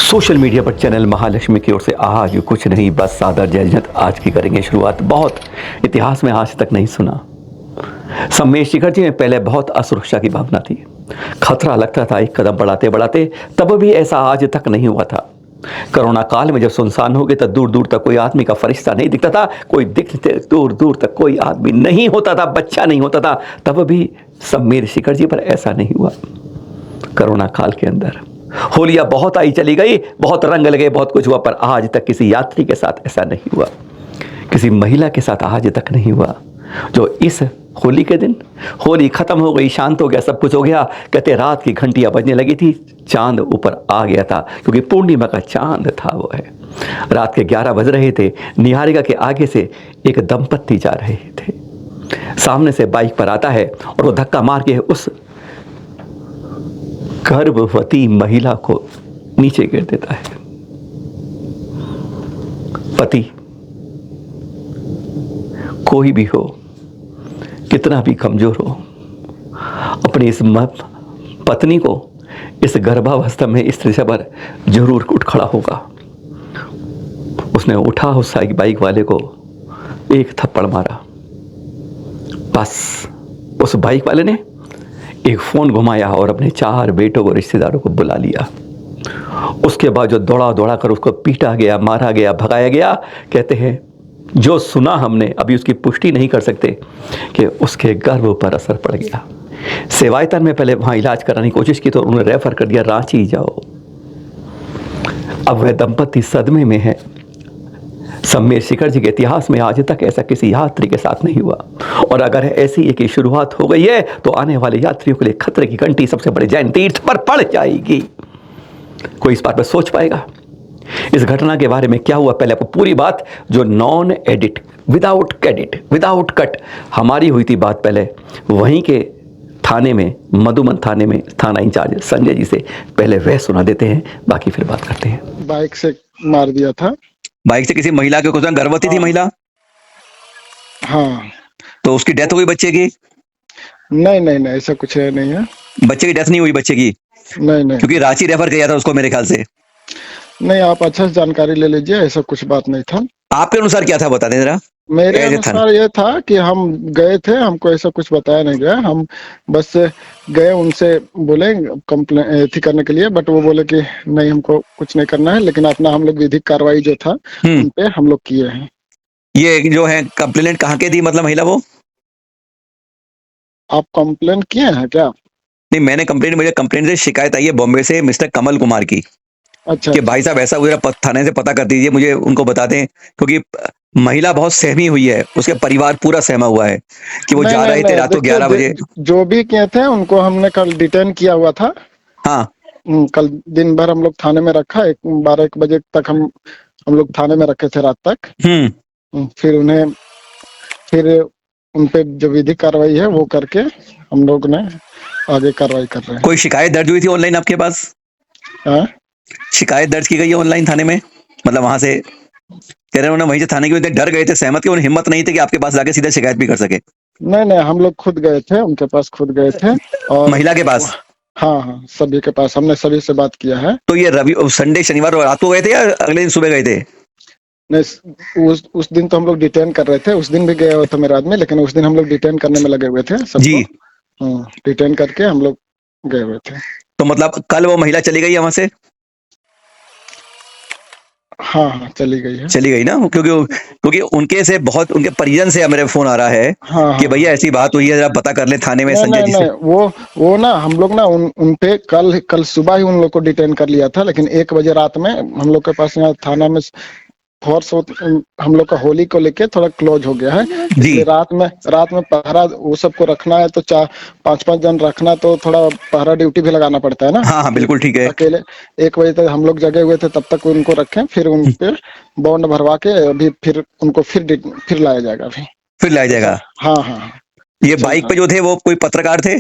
Social media पर channel Mahalakshmi की ओर से आज कुछ नहीं बस सादर जयजत आज की करेंगे शुरुआत। बहुत इतिहास में आज तक नहीं सुना। सम्मेश शिखर जी में पहले बहुत असुरक्षा की भावना थी, खतरा लगता था एक कदम बढ़ाते बढ़ाते, तब भी ऐसा आज तक नहीं हुआ था। कोरोना काल में जब सुनसान हो गए तो दूर दूर तक कोई आदमी का फरिश्ता नहीं दिखता था, कोई दिखते दूर दूर तक कोई आदमी नहीं होता था, बच्चा नहीं होता था, तब भी सम्मेश शिखर जी पर ऐसा नहीं हुआ। कोरोना काल के अंदर होलियां बहुत आई चली गई, बहुत रंग लगे, बहुत कुछ हुआ, पर आज तक किसी यात्री के साथ ऐसा नहीं हुआ, किसी महिला के साथ आज तक नहीं हुआ जो इस होली के दिन, होली खत्म हो गई, शांत हो गया, सब कुछ हो गया, कहते रात की घंटियां बजने लगी थी, चांद ऊपर आ गया था, क्योंकि पूर्णिमा का चांद था। वो है रात के 11 बज रहे थे। निहारिका के आगे से एक दंपत्ति जा रहे थे, सामने से बाइक पर आता है और वो धक्का मार के उस गर्भवती महिला को नीचे गिर देता है। पति कोई भी हो, कितना भी कमजोर हो, अपनी इस पत्नी को इस गर्भावस्था में इस तरह पर जरूर उठ खड़ा होगा। उसने उठा उस बाइक वाले को एक थप्पड़ मारा, बस उस बाइक वाले ने एक फोन घुमाया और अपने 4 बेटों को, रिश्तेदारों को बुला लिया। उसके बाद जो दौड़ा दौड़ा कर उसको पीटा गया, मारा गया, भगाया गया, कहते हैं जो सुना हमने, अभी उसकी पुष्टि नहीं कर सकते, कि उसके गर्भ पर असर पड़ गया। सेवायतन में पहले वहां इलाज कराने की कोशिश की तो उन्होंने रेफर कर दिया, रांची जाओ। अब वह दंपत्ति सदमे में है। सम्मेश शिखर जी के इतिहास में आज तक ऐसा किसी यात्री के साथ नहीं हुआ, और अगर ऐसी एक शुरुआत हो गई है तो आने वाले यात्रियों के लिए खतरे की घंटी सबसे बड़े जैन तीर्थ पर पड़ जाएगी। कोई इस बात पर सोच पाएगा? इस घटना के बारे में क्या हुआ, पहले आपको पूरी बात, जो नॉन एडिट, विदाउट कैडिट, विदाउट कट हमारी हुई थी बात, पहले वहीं के थाने में, मधुबन थाने में थाना इंचार्ज संजय जी से पहले वह सुना देते हैं, बाकी फिर बात करते हैं। बाइक से मार दिया था। बाइक से किसी महिला के, कुछ गर्भवती थी महिला? हाँ। तो उसकी डेथ हुई बच्चे की? नहीं नहीं नहीं, ऐसा कुछ है नहीं है। बच्चे की डेथ नहीं हुई बच्चे की? नहीं नहीं, क्योंकि रांची रेफर किया था उसको मेरे ख्याल से। नहीं आप अच्छा से जानकारी ले लीजिए, ऐसा कुछ बात नहीं था। आपके अनुसार क्या था, बता दें जरा। मेरे अनुसार ये था कि हम गए थे, हमको ऐसा कुछ बताया नहीं गया, हम बस गए, उनसे बोले कंप्लेन थी करने के लिए, बट वो बोले कि नहीं हमको कुछ नहीं करना है, लेकिन अपना हम लोग विधिक कार्रवाई जो था उन पे हम लोग किए हैं। ये जो है कंप्लेंट कहाँ के थी, मतलब महिला वो? आप कंप्लेन किए हैं क्या? नहीं, मैंने कंप्लेंट, मुझे कंप्लेंट से शिकायत आई है बॉम्बे से मिस्टर कमल कुमार की। अच्छा कि भाई साहब ऐसा हुआ, थाने से पता कर दीजिए, मुझे उनको बता दें, क्योंकि महिला बहुत सहमी हुई है, उसके परिवार पूरा सहमा हुआ है कि वो जा रहे थे रात को 11 बजे। जो भी किए थे उनको हमने कल डिटेन किया हुआ था। हाँ, कल दिन भर हम लोग थाने में रखा, 12-1 बजे तक हम लोग थाने में रखे थे रात तक। फिर उनपे जो विधिक कार्रवाई है वो करके हम लोग ने आगे कार्रवाई कर रहे हैं। कोई शिकायत दर्ज हुई थी ऑनलाइन आपके पास? हाँ, शिकायत दर्ज की गई है ऑनलाइन थाने में, मतलब वहां से कह रहे हैं वहीं से थाने की वजह डर गए थे, सहमत के, उन्हें हिम्मत नहीं थी कि आपके पास जाके सीधा शिकायत भी कर सके। नहीं नहीं, हम लोग खुद गए थे, उनके पास खुद गए थे। और महिला के पास? हाँ हाँ, सभी के पास, हमने सभी से बात किया है। तो ये संडे शनिवार रात को गए थे या अगले दिन सुबह गए थे? नहीं, उस दिन तो हम लोग डिटेन कर रहे थे, उस दिन भी गया हुआ था मेरा आदमी, लेकिन उस दिन हम लोग डिटेन करने में लगे हुए थे जी। डिटेन करके हम लोग गए हुए थे। तो मतलब कल वो महिला चली गई है वहां से? हाँ हाँ, चली गई है। चली गई ना, क्योंकि उनके से बहुत, उनके परिजन से मेरे फोन आ रहा है कि भैया ऐसी बात हुई है, जरा पता कर ले थाने में संजय जी से। वो ना हम लोग ना उन पे कल सुबह ही उन लोग को डिटेन कर लिया था, लेकिन 1 बजे रात में हम लोग के पास यहाँ थाना में फोर्स हम लोग का होली को लेके थोड़ा क्लोज हो गया है जी। रात में पहरा वो सबको रखना है, तो 4-5 जन रखना, तो थोड़ा पहरा ड्यूटी भी लगाना पड़ता है ना। हाँ हाँ, बिल्कुल ठीक है। अकेले 1 बजे तक हम लोग जगे हुए थे, तब तक उनको रखें, फिर उन पे बॉन्ड भरवा के अभी फिर उनको फिर लाया जाएगा। फिर लाया जाएगा? हाँ हाँ। ये बाइक पे जो थे वो कोई पत्रकार थे?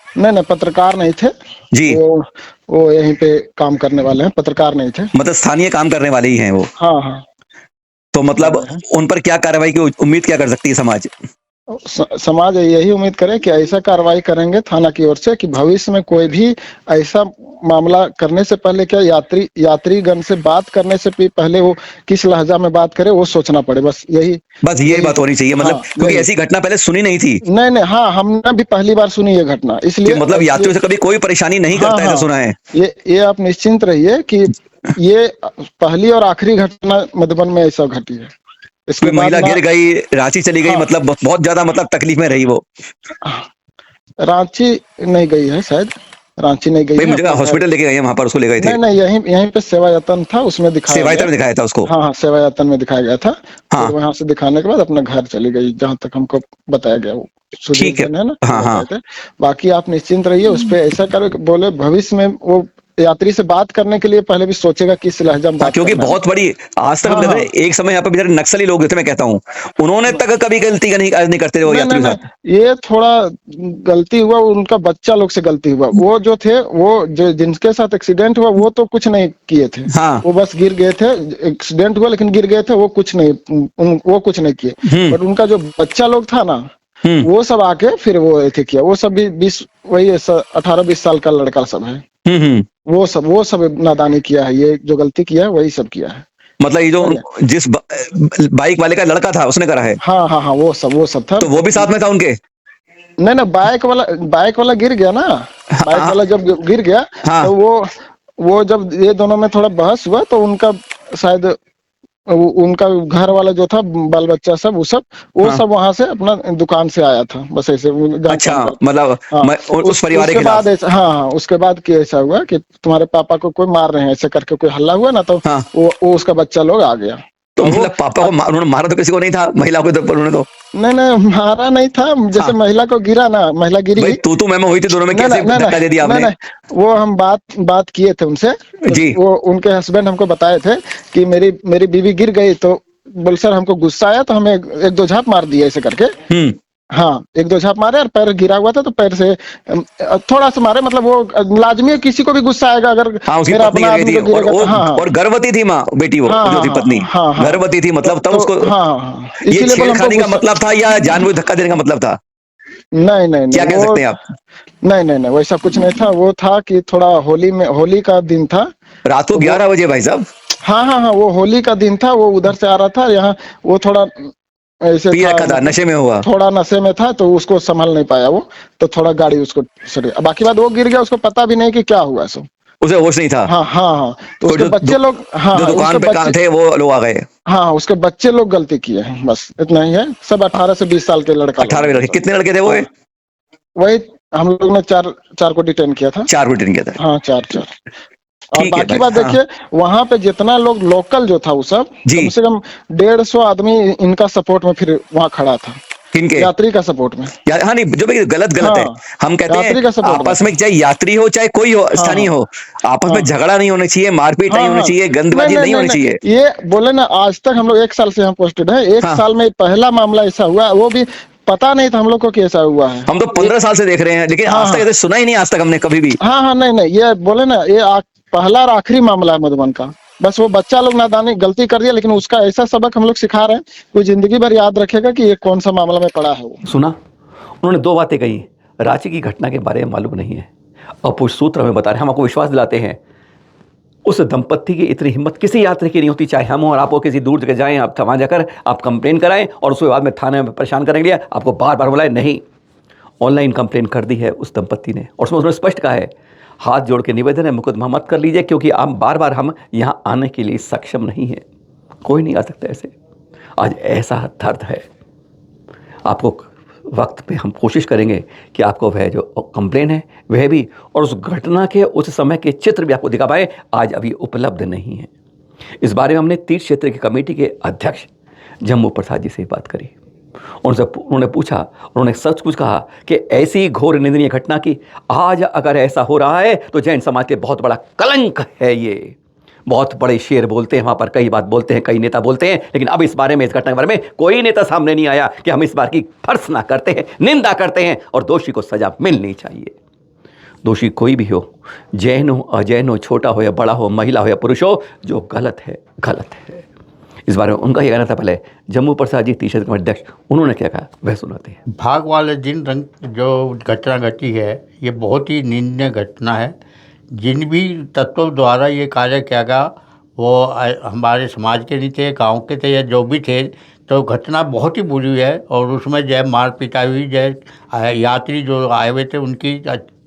नहीं, पत्रकार नहीं थे जी। वो यहीं पे काम करने वाले हैं, पत्रकार नहीं थे, मतलब स्थानीय काम करने वाले ही हैं वो? हाँ हाँ। तो मतलब उन पर क्या कार्रवाई की उम्मीद क्या कर सकती है समाज? समाज यही उम्मीद करे कि ऐसा कार्रवाई करेंगे थाना की ओर से कि भविष्य में कोई भी ऐसा मामला करने से पहले क्या यात्रीगण से बात करने से भी पहले वो किस लहजा में बात करे वो सोचना पड़े। बस बस ये बात होनी चाहिए, मतलब हाँ, क्योंकि ऐसी घटना पहले सुनी नहीं थी नहीं नहीं, हाँ हमने भी पहली बार सुनी ये घटना, कि इसलिए मतलब यात्रियों से कभी कोई परेशानी नहीं हाँ करता, ऐसा हाँ, सुना है। ये आप निश्चिंत रहिए कि ये पहली और आखिरी घटना मधुबन में ऐसा घटी है। इसके कोई बाद महिला ना गिर गई, रांची चली गई, हाँ, मतलब बहुत ज्यादा मतलब तकलीफ में रही वो। रांची नहीं गई है शायद, रांची नहीं गई भाई है, मुझे अपना घर। हॉस्पिटल लेके गए हैं, वहां पर उसको ले गए थे। नहीं नहीं, यहीं यहीं पे सेवा यतन था, उसमें दिखाया सेवायतन गया। में दिखाया था उसको। हाँ हाँ, सेवा यतन में दिखाया गया था। हाँ फिर वहां से दिखाने के बाद अपना घर चली गई, जहां तक हमको बताया गया। वो सुधीर ठीक है। जैन है ना, हाँ वो हाँ बताए थे। बाकी आप निश्चिंत रहिए, उस पे ऐसा करो कि बोले भविष्य में वो यात्री से बात करने के लिए पहले भी सोचेगा किस लहजा में हाँ, बात क्योंकि करना है। बहुत बड़ी आज तक हम हाँ कहते हाँ, हैं, एक समय यहाँ पे बेचारे नक्सली लोग थे, मैं कहता हूँ, उन्होंने तक कभी गलती का नहीं करते थे वो नहीं नहीं यात्रियों के नहीं, साथ। ये थोड़ा गलती हुआ, उनका बच्चा लोग से गलती हुआ। वो जो थे, वो जो जिनके साथ एक्सीडेंट हुआ वो तो कुछ नहीं किए थे, हाँ। वो बस गिर गए थे। एक्सीडेंट हुआ लेकिन गिर गए थे, वो कुछ नहीं, वो कुछ नहीं किए। हम्म बट उनका जो बच्चा लोग था ना, हम्म वो सब आके फिर वो ऐसे किया। वो सब भी 20 वही 18-20 साल का लड़का सब है। हम्म। वो सब नादानी किया है, ये जो गलती किया है वही सब किया है। मतलब ये जो समझ गए? जिस बाइक वाले का लड़का था उसने करा है, हाँ हाँ हाँ, वो सब था। तो वो भी साथ में था उनके। नहीं ना, बाइक वाला गिर गया ना। बाइक हाँ वाला जब गिर गया हाँ तो वो जब ये दोनों में थोड़ा बहस हुआ तो उनका शायद उनका घर वाला जो था, बाल बच्चा सब, वो हाँ। सब वहां से अपना दुकान से आया था, बस ऐसे वो जहाँ अच्छा, काम करता। मतलब हाँ, उस परिवार के उसके बाद खिलाफ। ऐसा, हाँ हाँ, उसके बाद कि ऐसा हुआ कि तुम्हारे पापा को कोई मार रहे हैं, ऐसे करके कोई हल्ला हुआ ना, तो हाँ, वो उसका बच्चा लोग आ गया। तो और वो मतलब पापा को उन्होंने मारा तो किसी को नहीं था, महिला को तो उन्होंने तो। नहीं नहीं, मारा नहीं था। जैसे हाँ महिला को गिरा ना, महिला गिरी। भाई, तू मैं हुई थी दोनों में, नहीं कैसे नहीं नहीं धक्का दे दिया नहीं आपने। नहीं, वो हम बात किए थे उनसे, तो जी। वो उनके हस्बैंड हमको बताए थे कि मेरी बीवी गिर गई, तो बोल सर हमको गुस्सा आया तो हमें एक दो झाप मार दिया ऐसे करके। हम्म। हाँ, एक दो झाप मारे और पैर गिरा हुआ था तो पैर से थोड़ा सा मारे। मतलब वो लाजमी है, किसी को भी गुस्सा आएगा अगर हाँ, उसकी मेरा पत्नी अपना गिर गई आदमी थी, को गिरेगा तो। हाँ हाँ और गर्भवती थी माँ, बेटी, वो हाँ जो हाँ थी हाँ पत्नी हाँ हाँ, गर्भवती थी, मतलब तब तो उसको हाँ हाँ हाँ, ये इसीलिए बोल हमको छेड़खानी का गुस्सा। मतलब था या जानबूझ धक्का देने का मतलब था, नहीं नहीं नहीं, क्या कह वो सकते हैं आप। नहीं नहीं नहीं, वैसा कुछ नहीं था। वो था कि थोड़ा होली का दिन था। रात को तो वो 11 बजे भाई साहब, हाँ हाँ हाँ, वो होली का दिन था। वो उधर से आ रहा था यहाँ, वो थोड़ा ऐसे पी था, रखा था, मतलब नशे में हुआ। थोड़ा नशे में था, तो उसको संभाल नहीं पाया वो, तो थोड़ा गाड़ी उसको सर। बाकी बात वो गिर गया, उसको पता भी नहीं कि क्या हुआ सो। उसे होश नहीं था। हाँ हाँ हाँ, तो तो उसके बच्चे लोग, हाँ जो हाँ, उसके दुकान पे काम बच्चे, थे वो लोग आ गए। हाँ हाँ, उसके बच्चे लोग गलती किए हैं, बस इतना ही है। सब 18 से 20 साल के लड़का लोग 18 हैं वो लड़के, सब। कितने लड़के थे वो। हाँ, वही हम लोग ने चार चार को डिटेन किया था। 4 मिनट किया था। हाँ, चार चार। और ठीक है बाकी भाई। बात हाँ देखिए, वहां पे जितना लोग लोकल जो था वो सब, जी। कम से कम 150 आदमी इनका सपोर्ट में फिर वहां खड़ा था, किनके। यात्री का सपोर्ट में। यार हाँ, नहीं जो भी गलत गलत है। हाँ, हम कहते हैं यात्री का सपोर्ट में आपस था। में, चाहे यात्री हो चाहे कोई हो, हाँ स्थानीय हाँ हो, आपस में हाँ झगड़ा नहीं होना चाहिए, मारपीट नहीं हाँ होनी हाँ, चाहिए, नहीं गंदबाजी नहीं नहीं नहीं होनी चाहिए। नहीं, ये बोले ना, आज तक हम लोग 1 साल से यहाँ पोस्टेड है, 1 हाँ, साल में पहला मामला ऐसा हुआ, वो भी पता नहीं था हम लोग को कि ऐसा हुआ है। हम तो ये 15 साल से देख रहे हैं, लेकिन हाँ आज तक हाँ ऐसे सुना ही नहीं, आज तक हमने कभी भी। हाँ हाँ, नहीं नहीं, ये बोले ना, ये पहला और आखिरी मामला है मधुबन का। बस वो बच्चा लोग नादानी गलती कर दिया, लेकिन उसका ऐसा सबक हम लोग सिखा रहे हैं, कोई जिंदगी भर याद रखेगा कि ये कौन सा मामला में पड़ा है वो। सुना, उन्होंने दो बातें कही। रांची की घटना के बारे में मालूम नहीं है, और कुछ सूत्र हमें बता रहे हैं, हम आपको विश्वास दिलाते हैं। उस दंपत्ति की इतनी हिम्मत किसी यात्री की नहीं होती, चाहे हम और आप हो, किसी दूर जगह जाएं, आप वहाँ जाकर आप कंप्लेन कराएं और उसके बाद में थाने में परेशान करेंगे, आपको बार बार बुलाएं। नहीं, ऑनलाइन कंप्लेन कर दी है उस दंपत्ति ने, और उसमें उन्होंने स्पष्ट कहा है, हाथ जोड़ के निवेदन है, मुकदमा मत कर लीजिए, क्योंकि आप बार बार हम यहाँ आने के लिए सक्षम नहीं है, कोई नहीं आ सकता ऐसे। आज ऐसा दर्द है, आपको वक्त पे हम कोशिश करेंगे कि आपको वह जो कंप्लेन है वह भी, और उस घटना के उस समय के चित्र भी आपको दिखा पाए, आज अभी उपलब्ध नहीं है। इस बारे में हमने तीर्थ क्षेत्र की कमेटी के अध्यक्ष जम्मू प्रसाद जी से बात करी। उनसे उन्होंने पूछा, उन्होंने सच कुछ कहा कि ऐसी घोर निंदनीय घटना की आज अगर ऐसा हो रहा है तो जैन समाज के बहुत बड़ा कलंक है। ये बहुत बड़े शेर बोलते हैं वहाँ पर, कई बात बोलते हैं, कई नेता बोलते हैं, लेकिन अब इस बारे में, इस घटना के बारे में कोई नेता सामने नहीं आया कि हम इस बार की भर्त्सना करते हैं, निंदा करते हैं, और दोषी को सजा मिलनी चाहिए। दोषी कोई भी हो, जैन हो, अजैन हो, छोटा हो या बड़ा हो, महिला हो या पुरुष हो, जो गलत है गलत है। इस बारे में उनका क्या कहना था। पहले जम्मू प्रसाद जी तीसरे कमेटी अध्यक्ष, उन्होंने क्या कहा वह सुनाते हैं। भाग वाले दिन जो घटना घटी है ये बहुत ही निंदनीय घटना है। जिन भी तत्वों द्वारा ये कार्य किया गया वो हमारे समाज के नहीं थे, गांव के थे या जो भी थे, तो घटना बहुत ही बुरी है। और उसमें जय मार पिटाई हुई, जय यात्री जो आए हुए थे उनकी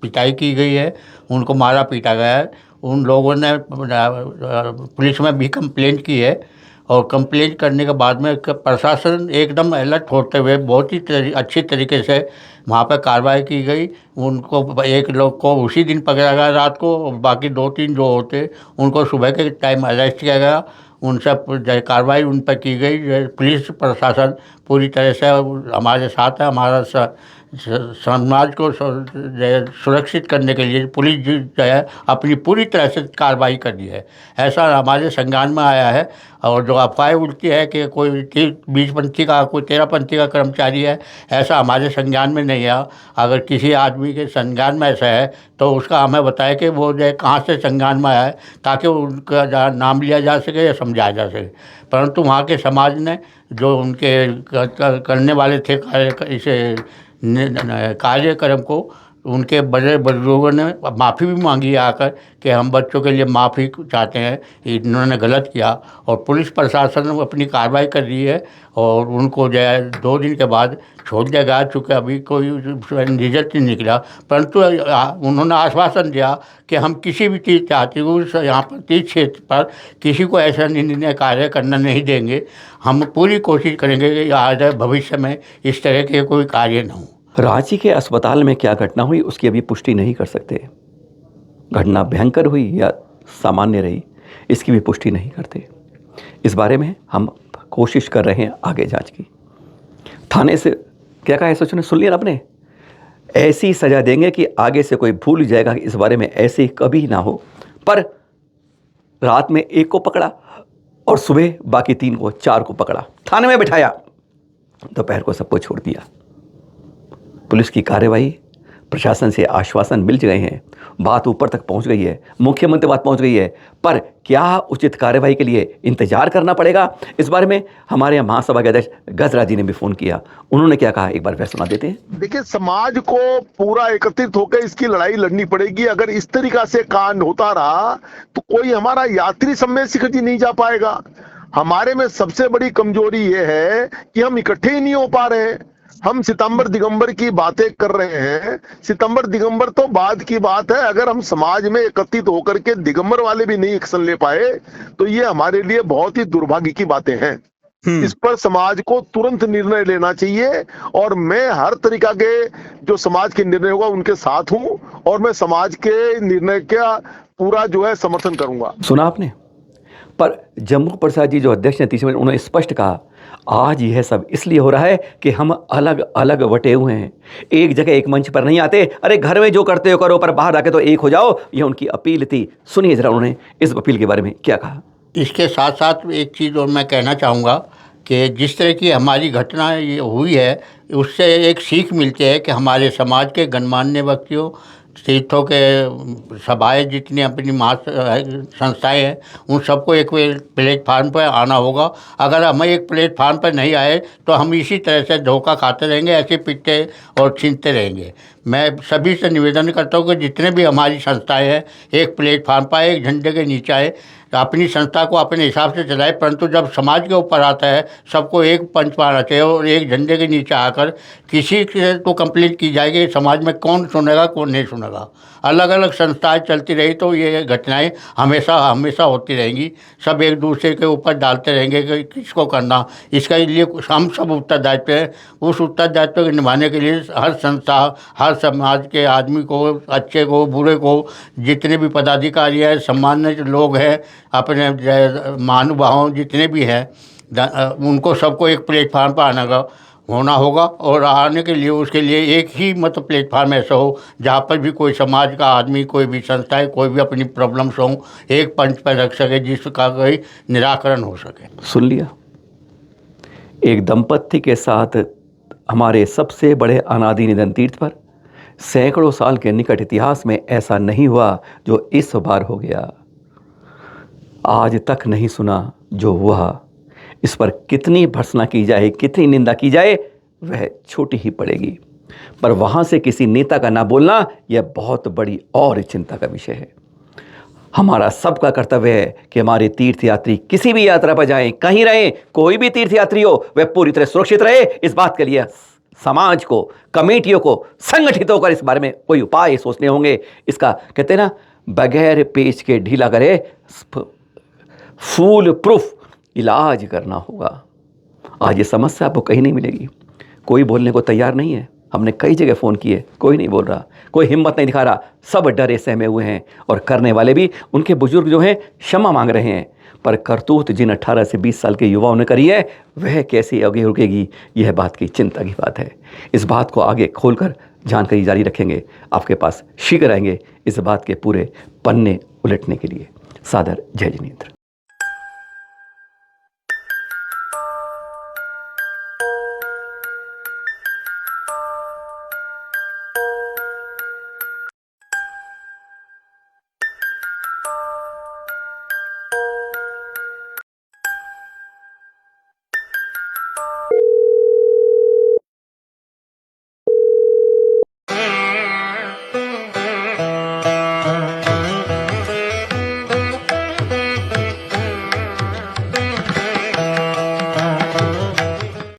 पिटाई की गई है, उनको मारा पीटा गया है। उन लोगों ने पुलिस में भी कंप्लेंट की है और कंप्लेंट करने के बाद में प्रशासन एकदम अलर्ट होते हुए बहुत ही अच्छी तरीके से वहाँ पर कार्रवाई की गई। उनको एक लोग को उसी दिन पकड़ा गया रात को, और बाकी 2-3 जो होते उनको सुबह के टाइम अरेस्ट किया गया। उन सब कार्रवाई उन पर की गई। पुलिस प्रशासन पूरी तरह से हमारे साथ है। हमारा समाज को सुरक्षित करने के लिए पुलिस जो है अपनी पूरी तरह से कार्रवाई कर रही है, ऐसा हमारे संज्ञान में आया है। और जो अफवाहें उड़ती है कि कोई 20पंथी का कोई 13पंथी का कर्मचारी है, ऐसा हमारे संज्ञान में नहीं है। अगर किसी आदमी के संज्ञान में ऐसा है तो उसका हमें बताए कि वो जो है कहाँ से संज्ञान में आया है, ताकि उनका नाम लिया जा सके या समझाया जा सके। परंतु वहाँ के समाज ने जो उनके करने वाले थे इसे कार्यक्रम को, उनके बड़े बुजुर्गों ने माफ़ी भी मांगी आकर कि हम बच्चों के लिए माफ़ी चाहते हैं, इन्होंने गलत किया। और पुलिस प्रशासन अपनी कार्रवाई कर रही है और उनको जो है 2 दिन के बाद छोड़ दिया गया, चूँकि अभी कोई रिजल्ट नहीं निकला। परंतु उन्होंने आश्वासन दिया कि हम किसी भी चीज़ चाहते उस यहाँ पर तीर्थ क्षेत्र पर किसी को ऐसा निंदनीय कार्य करना नहीं देंगे। हम पूरी कोशिश करेंगे कि आगे भविष्य में इस तरह के कोई कार्य न हो। रांची के अस्पताल में क्या घटना हुई उसकी अभी पुष्टि नहीं कर सकते। घटना भयंकर हुई या सामान्य रही इसकी भी पुष्टि नहीं करते। इस बारे में हम कोशिश कर रहे हैं आगे जांच की। थाने से क्या कहा एसएचओ ने, सुन लिया आपने? ऐसी सजा देंगे कि आगे से कोई भूल जाएगा कि इस बारे में ऐसे कभी ना हो। पर रात में 1 को पकड़ा और सुबह बाकी 3 को 4 को पकड़ा, थाने में बिठाया, दोपहर को सबको छोड़ दिया। पुलिस की कार्रवाई, प्रशासन से आश्वासन मिल गए हैं, बात ऊपर तक पहुंच गई है, मुख्यमंत्री बात पहुंच गई है। पर क्या उचित कार्रवाई के लिए इंतजार करना पड़ेगा? इस बारे में हमारे यहाँ महासभा के अध्यक्ष गजराज जी ने भी फोन किया। उन्होंने क्या कहा एक बार वह सुना देते हैं। देखिए, समाज को पूरा एकत्रित होकर इसकी लड़ाई लड़नी पड़ेगी। अगर इस तरीका से कांड होता रहा तो कोई हमारा यात्री सम्मेलन शिखर जी नहीं जा पाएगा। हमारे में सबसे बड़ी कमजोरी ये है कि हम इकट्ठे ही नहीं हो पा रहे हैं। हम सितंबर दिगंबर की बातें कर रहे हैं, सितंबर दिगंबर तो बाद की बात है। अगर हम समाज में एकत्रित होकर के दिगंबर वाले भी नहीं एक्शन ले पाए तो ये हमारे लिए बहुत ही दुर्भाग्य की बातें हैं। इस पर समाज को तुरंत निर्णय लेना चाहिए और मैं हर तरीका के जो समाज के निर्णय होगा उनके साथ हूं और मैं समाज के निर्णय का पूरा जो है समर्थन करूंगा। सुना आपने? पर जम्मू प्रसाद जी जो अध्यक्ष नीतीश कुमार, उन्होंने स्पष्ट कहा आज यह सब इसलिए हो रहा है कि हम अलग अलग बटे हुए हैं, एक जगह एक मंच पर नहीं आते। अरे घर में जो करते हो करो, पर बाहर आके तो एक हो जाओ, ये उनकी अपील थी। सुनिए जरा उन्होंने इस अपील के बारे में क्या कहा। इसके साथ साथ एक चीज़ और मैं कहना चाहूँगा कि जिस तरह की हमारी घटना ये हुई है उससे एक सीख मिलती है कि हमारे समाज के गणमान्य व्यक्तियों, तीर्थों के सभाएं जितनी अपनी संस्थाएं हैं उन सबको एक प्लेटफार्म पर आना होगा। अगर हम एक प्लेटफार्म पर नहीं आए तो हम इसी तरह से धोखा खाते रहेंगे, ऐसे पिटते और छीनते रहेंगे। मैं सभी से निवेदन करता हूँ कि जितने भी हमारी संस्थाएं हैं एक प्लेटफार्म पर आए, एक झंडे के नीचे आए, अपनी संस्था को अपने हिसाब से चलाए। परंतु जब समाज के ऊपर आता है सबको एक पंच पर आना चाहिए और एक झंडे के नीचे आकर किसी से तो कंप्लेंट की जाएगी। समाज में कौन सुनेगा कौन नहीं सुनेगा। अलग अलग संस्थाएं चलती रही तो ये घटनाएं हमेशा हमेशा होती रहेंगी। सब एक दूसरे के ऊपर डालते रहेंगे कि किसको करना, इसका लिए हम सब उत्तरदायित्व है। उस उत्तरदायित्व को निभाने के लिए हर संस्था, हर समाज के आदमी को, अच्छे को बुरे को, जितने भी पदाधिकारी हैं, सम्मानित लोग हैं, अपने महानुभावों जितने भी हैं, उनको सबको एक प्लेटफार्म पर होना होगा। और आने के लिए उसके लिए एक ही मतलब प्लेटफार्म ऐसा हो जहाँ पर भी कोई समाज का आदमी, कोई भी संस्थाएं, कोई भी अपनी प्रॉब्लम्स हो एक पंच पर रख सके जिसका कोई निराकरण हो सके। सुन लिया, एक दंपत्ति के साथ हमारे सबसे बड़े अनादि निधन तीर्थ पर सैकड़ों साल के निकट इतिहास में ऐसा नहीं हुआ जो इस बार हो गया। आज तक नहीं सुना जो हुआ। इस पर कितनी भर्त्सना की जाए, कितनी निंदा की जाए, वह छोटी ही पड़ेगी। पर वहाँ से किसी नेता का ना बोलना यह बहुत बड़ी और चिंता का विषय है। हमारा सबका कर्तव्य है कि हमारे तीर्थयात्री किसी भी यात्रा पर जाएं, कहीं रहें, कोई भी तीर्थयात्री हो वह पूरी तरह सुरक्षित रहे। इस बात के लिए समाज को, कमेटियों को संगठित होकर इस बारे में कोई उपाय सोचने होंगे। इसका कहते हैं ना, बगैर पेच के ढीला करे फूल प्रूफ इलाज करना होगा। आज ये समस्या आपको कहीं नहीं मिलेगी, कोई बोलने को तैयार नहीं है। हमने कई जगह फ़ोन किए, कोई नहीं बोल रहा, कोई हिम्मत नहीं दिखा रहा, सब डरे सहमे हुए हैं। और करने वाले भी, उनके बुजुर्ग जो हैं, क्षमा मांग रहे हैं। पर करतूत जिन 18 से 20 साल के युवाओं ने करी है, वह कैसे आगे रुकेगी, यह बात की चिंता की बात है। इस बात को आगे खोलकर जानकारी जारी रखेंगे, आपके पास शीघ्र आएंगे इस बात के पूरे पन्ने उलटने के लिए। सादर जय जिनेंद्र।